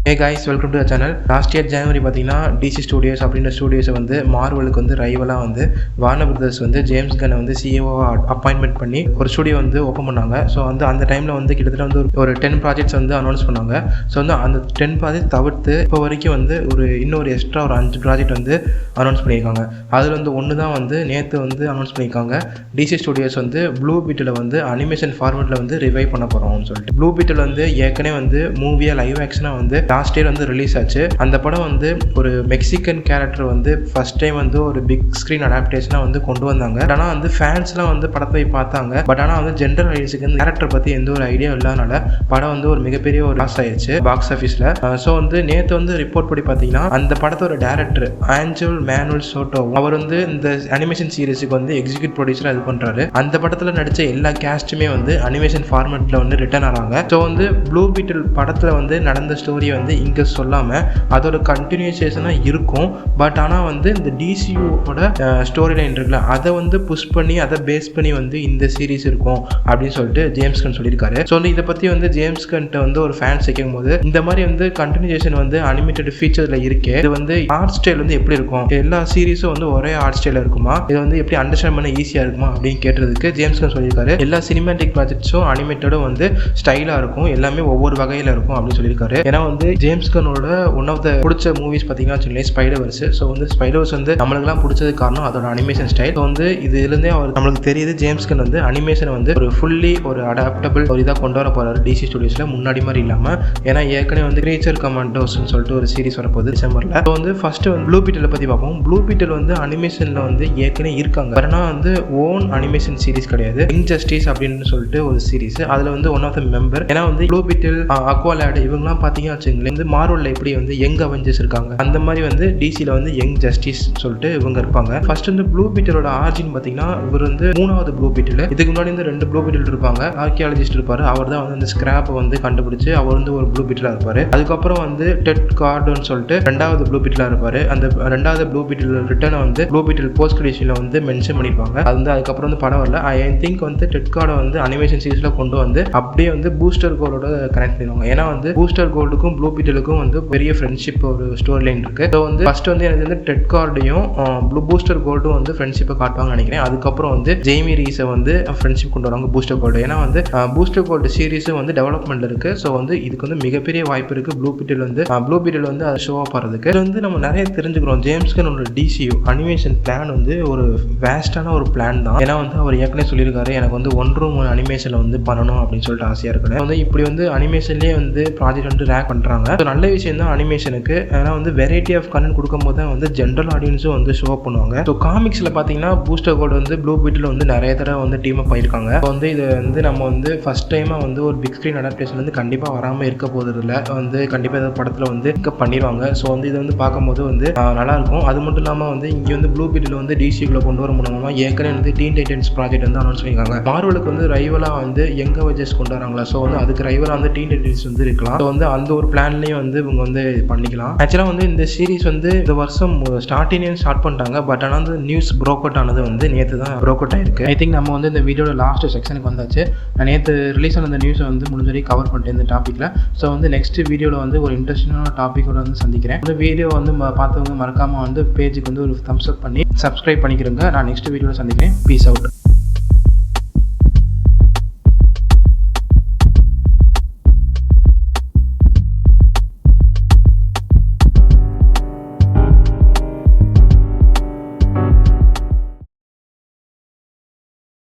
Hey guys, welcome to the channel. Last year January பார்த்தீங்கன்னா DC Studios அப்படின்ற ஸ்டுடியோஸை வந்து மார்வலுக்கு வந்து ரைவலாக வந்து வார்னர் பிரதர்ஸ் வந்து ஜேம்ஸ் கன்னை வந்து சிஇஓவாக அப்பாயின்மெண்ட் பண்ணி ஒரு ஸ்டுடியோ வந்து ஓப்பன் பண்ணாங்க. ஸோ வந்து அந்த டைமில் வந்து கிட்டத்தட்ட வந்து ஒரு 10 ப்ராஜெக்ட்ஸ் வந்து அனௌன்ஸ் பண்ணாங்க. ஸோ வந்து அந்த 10 ப்ராஜெக்ட் தவிர்த்து இப்போ வரைக்கும் வந்து இன்னொரு எக்ஸ்ட்ரா ஒரு 5 ப்ராஜெக்ட் வந்து அனௌன்ஸ் பண்ணியிருக்காங்க. அதில் வந்து ஒன்று தான் வந்து நேற்று வந்து அனௌன்ஸ் பண்ணியிருக்காங்க. DC Studios வந்து ப்ளூ பீட்டில் வந்து அனிமேஷன் ஃபார்மேட்டில் வந்து ரிவைவ் பண்ண போகிறோம்னு சொல்லிட்டு. ப்ளூ பீட்டில் வந்து ஏற்கனவே வந்து மூவியாக லைவ் ஆக்ஷனாக வந்து லாஸ்ட் இயர் வந்து ரிலீஸ் ஆச்சு. அந்த படம் வந்து ஒரு மெக்சிகன் கேரக்டர் வந்து ஃபர்ஸ்ட் டைம் வந்து ஒரு பிக் ஸ்க்ரீன் அடாப்டேஷனாக வந்து கொண்டு வந்தாங்க. ஆனால் வந்து ஃபேன்ஸ்லாம் வந்து படத்தை பார்த்தாங்க. பட் ஆனால் வந்து ஜென்ரல் ஆடியன்ஸுக்கு இந்த கேரக்டர் பற்றி எந்த ஒரு ஐடியா இல்லாதனால படம் வந்து ஒரு மிகப்பெரிய ஒரு லாஸ் ஆயிடுச்சு பாக்ஸ் ஆஃபீஸில். ஸோ வந்து நேற்று வந்து ரிப்போர்ட் படி பார்த்தீங்கன்னா அந்த படத்தோட டேரக்டர் ஆஞ்சல் மேனுவல் சோட்டோ அவர் வந்து இந்த அனிமேஷன் சீரிஸுக்கு வந்து எக்ஸிக்யூட் ப்ரொடியூசராக இது பண்ணுறாரு. அந்த படத்தில் நடித்த எல்லா கேஸ்ட்டுமே வந்து அனிமேஷன் ஃபார்மேட்டில் வந்து ரிட்டர்ன் ஆகிறாங்க. ஸோ வந்து ப்ளூ பீட்டில் படத்தில் வந்து நடந்த ஸ்டோரி வந்து இங்கே சொல்லாமல் அதோட கண்டினியூஷேஷனாக இருக்கும். பட் ஆனால் வந்து இந்த டிசியூவோட ஸ்டோரி லைன் இருக்குல்ல அதை வந்து புஷ் பண்ணி அதை பேஸ் பண்ணி வந்து இந்த சீரீஸ் இருக்கும் அப்படின்னு சொல்லிட்டு ஜேம்ஸ் கன் சொல்லியிருக்காரு. ஸோ வந்து இதை பற்றி வந்து ஜேம்ஸ் கன்ட்ட வந்து ஒரு ஃபேன்ஸ் கேட்கும் போது இந்த மாதிரி வந்து கண்டினியூஷன் வந்து அனிமேட்டட் ஃபீச்சர்ல இருக்கு. இது வந்து ஆர்ட் ஸ்டைல் வந்து எப்படி இருக்கும், எல்லா சீரீஸும் வந்து ஒரே ஆர்ட் ஸ்டைல இருக்குமா, இது வந்து எப்படி அண்டர்ஸ்டாண்ட் பண்ண ஈஸியாக இருக்குமா அப்படின்னு கேட்டதுக்கு ஜேம்ஸ் கன் சொல்லியிருக்காரு எல்லா சினிமேட்டிக் ப்ராஜெக்ட்ஸும் அனிமேட்டடும் வந்து ஸ்டைலாக இருக்கும், எல்லாமே ஒவ்வொரு வகையில் இருக்கும் அப்படின்னு சொல்லியிருக்காரு. ஏன்னா வந்து ஜேம்ஸ் கன்னோட ஒன் ஆஃப் த பிடிச்ச மூவிஸ் பார்த்தீங்கன்னா வச்சுக்கோங்களேன் ஸ்பைடர்வர்ஸ். ஸோ வந்து ஸ்பைடர்வர்ஸ் வந்து நம்மளுக்குலாம் பிடிச்சதுக்கு காரணம் அதோட அனிமேஷன் ஸ்டைல். ஸோ வந்து இதுலேருந்தே அவர் நம்மளுக்கு தெரியுது ஜேம்ஸ் கன் வந்து அனிமேஷனை வந்து ஒரு ஃபுல்லி ஒரு அடாப்டபிள் ஒரு இதாக கொண்டு வர போகிறாரு டிசி ஸ்டுடியோஸில் முன்னாடி மாதிரி இல்லாமல். ஏன்னா ஏற்கனவே வந்து கிரேச்சர் கமாண்டோஸ்ன்னு சொல்லிட்டு ஒரு சீரிஸ் வரப்போகுது டிசம்பரில். ஸோ வந்து ஃபர்ஸ்ட் வந்து ப்ளூ பீட்டில் பற்றி பார்ப்போம். ப்ளூ பீட்டில் வந்து அனிமேஷனில் வந்து ஏற்கனவே இருக்காங்க. ஆனால் வந்து ஓன் அனிமேஷன் சீரிஸ் கிடையாது. இன்ஜஸ்டிஸ் அப்படின்னு சொல்லிட்டு ஒரு சீரிஸ், அதில் வந்து ஒன் ஆஃப் த மெம்பர். ஏன்னா வந்து ப்ளூ பீட்டில் அக்வாலேட் இவங்கலாம் பார்த்தீங்கன்னா வச்சுங்களேன் வந்து மார்வலில் எப்படி வந்து யங் அவெஞ்சர்ஸ் இருக்காங்க அந்த மாதிரி வந்து டிசியில் வந்து யங் ஜஸ்டிஸ் சொல்லிட்டு இவங்க இருப்பாங்க. ஃபர்ஸ்ட் வந்து ப்ளூ பீட்டிலோட ஆர்ஜின் பார்த்தீங்கன்னா இவர் வந்து 3வது ப்ளூ பீட்டில். இதுக்கு முன்னாடி வந்து 2 ப்ளூ பீட்டில் இருப்பாங்க. ஆர்கியாலஜிஸ்ட் இருப்பாரு, அவர் தான் வந்து அந்த ஸ்கிராப்பை வந்து கண்டுபிடிச்சு அவர் வந்து ஒரு ப்ளூ பீட்டில் இருப்பாரு. அதுக்கப்புறம் வந்து டெட் கார்டுன்னு சொல்லிட்டு 2வது ப்ளூ பீட்டில் இருப்பாரு. அந்த 2வது ப்ளூ பீட்டில் ரிட்டர்னை வந்து ப்ளூ பீட்டில் போஸ்ட் கிரெடிட்ஸ்ல வந்து மென்ஷன் பண்ணிருப்பாங்க. அது வந்து அதுக்கப்புறம் வந்து படம் வரல. ஐ திங்க் வந்து டெட் கார்டை வந்து அனிமேஷன் சீரிஸ்ல கொண்டு வந்து அப்படியே வந்து பூஸ்டர் கோல்டோட கனெக்ட் பண்ணிடுவாங்க. ஏன்னா வந்து பூஸ்டர் கோல்டுக்கும் ப்ளூ பீட்டிலுக்கும் வந்து பெரிய ஃப்ரெண்ட்ஷிப் ஒரு ஸ்டோரி லைன் இருக்கு. ஸோ வந்து ஃபர்ஸ்ட் வந்து எனக்கு வந்து டெட் கார்டையும் பூஸ்டர் கோல்டும் வந்து ஃப்ரெண்ட்ஷிப்பை காட்டுவாங்கன்னு நினைக்கிறேன். அதுக்கப்புறம் வந்து ஜெய்மி ரீஸை வந்து ஃப்ரெண்ட்ஷிப் கொண்டு வராங்க பூஸ்டர் கோல்டு. ஏன்னா வந்து பூஸ்டர் கோல்டு சீரிஸும் வந்து டெவலப்மெண்ட் இருக்கு. ஸோ வந்து இதுக்கு வந்து மிகப்பெரிய வாய்ப்பு இருக்கு ப்ளூ பீட்டில் வந்து அதை ஷோ ஆஃப் ஆகிறதுக்கு. இது வந்து நம்ம நிறைய தெரிஞ்சுக்கிறோம். ஜேம்ஸ் கன்னோட டிசியூ அனிமேஷன் பிளான் வந்து ஒரு வேஸ்டான ஒரு பிளான் தான். ஏன்னா வந்து அவர் ஏற்கனவே சொல்லியிருக்காரு எனக்கு வந்து 1 ரூம் அனிமேஷன்ல வந்து பண்ணணும் அப்படின்னு சொல்லிட்டு ஆசையா இருக்கு. வந்து இப்படி வந்து அனிமேஷன்லேயே வந்து ப்ராஜெக்ட் வந்து ரேக் பண்றாங்க. நல்ல விஷயம் தான் அனிமேஷனுக்கு. ஏன்னா வந்து வெரைட்டி ஆஃப் கண்டென்ட் கொடுக்கும்போது தான் வந்து ஜென்ரல் ஆடியன்ஸும் வந்து ஷோ பண்ணுவாங்க. ஸோ காமிக்ஸில் பார்த்தீங்கன்னா பூஸ்டர் கோல்டு வந்து ப்ளூ பீட்டில் வந்து நிறைய தடவை வந்து டீம் அப் ஆயிருக்காங்க. ஸோ வந்து இது வந்து நம்ம வந்து ஃபர்ஸ்ட் டைமாக வந்து ஒரு பிக் ஸ்க்ரீன் அடாப்டேஷன் வந்து கண்டிப்பாக வராமல் இருக்க போகிறது இல்லை. வந்து கண்டிப்பாக இந்த படத்தில் வந்து பிக்கப் பண்ணிடுவாங்க. ஸோ வந்து இது வந்து பார்க்கும்போது வந்து நல்லாயிருக்கும். அது மட்டும் இல்லாமல் வந்து இங்கே வந்து ப்ளூ பீட்டில் வந்து டிசிக்குள்ளே கொண்டு வர மூலமாக ஏற்கனவே வந்து டீன் டைட்டன்ஸ் ப்ராஜெக்ட் வந்து அனௌன்ஸ் பண்ணியிருக்காங்க. மார்வலுக்கு வந்து ரைவலாக வந்து யங் அவெஞ்சர்ஸ் கொண்டு வராங்களா. ஸோ வந்து அதுக்கு ரைவலாக வந்து டீன் டைட்டன்ஸ் வந்து இருக்கலாம். ஸோ வந்து அந்த ஒரு பிளான்லேயும் வந்து இவங்க வந்து பண்ணிக்கலாம். ஆக்சுவலாக வந்து இந்த சீரிஸ் வந்து இந்த வருஷம் ஸ்டார்ட் பண்ணிட்டாங்க. பட் ஆனால் வந்து நியூஸ் ப்ரோக் அவுட் ஆனது வந்து நேற்று தான் ப்ரோக் அவுட் ஆயிருக்கு. ஐ திங்க் நம்ம வந்து இந்த வீடியோட லாஸ்ட் செக்ஷனுக்கு வந்தாச்சு. நான் நேற்று ரிலீஸ் ஆன இந்த நியூஸை வந்து முடிஞ்ச வரைக்கும் கவர் பண்ணிட்டேன் இந்த டாப்பிக்கில். ஸோ வந்து நெக்ஸ்ட் வீடியோவில் வந்து ஒரு இன்ட்ரெஸ்டிங்கான டாப்பிக்கோட வந்து சந்திக்கிறேன். இந்த வீடியோ வந்து பார்த்தவங்க மறக்காமல் வந்து பேஜுக்கு வந்து ஒரு தம்ஸ் அப் பண்ணி சப்ஸ்கிரைப் பண்ணிக்கிறேங்க. நான் நெக்ஸ்ட் வீடியோவில் சந்திக்கிறேன். Peace out.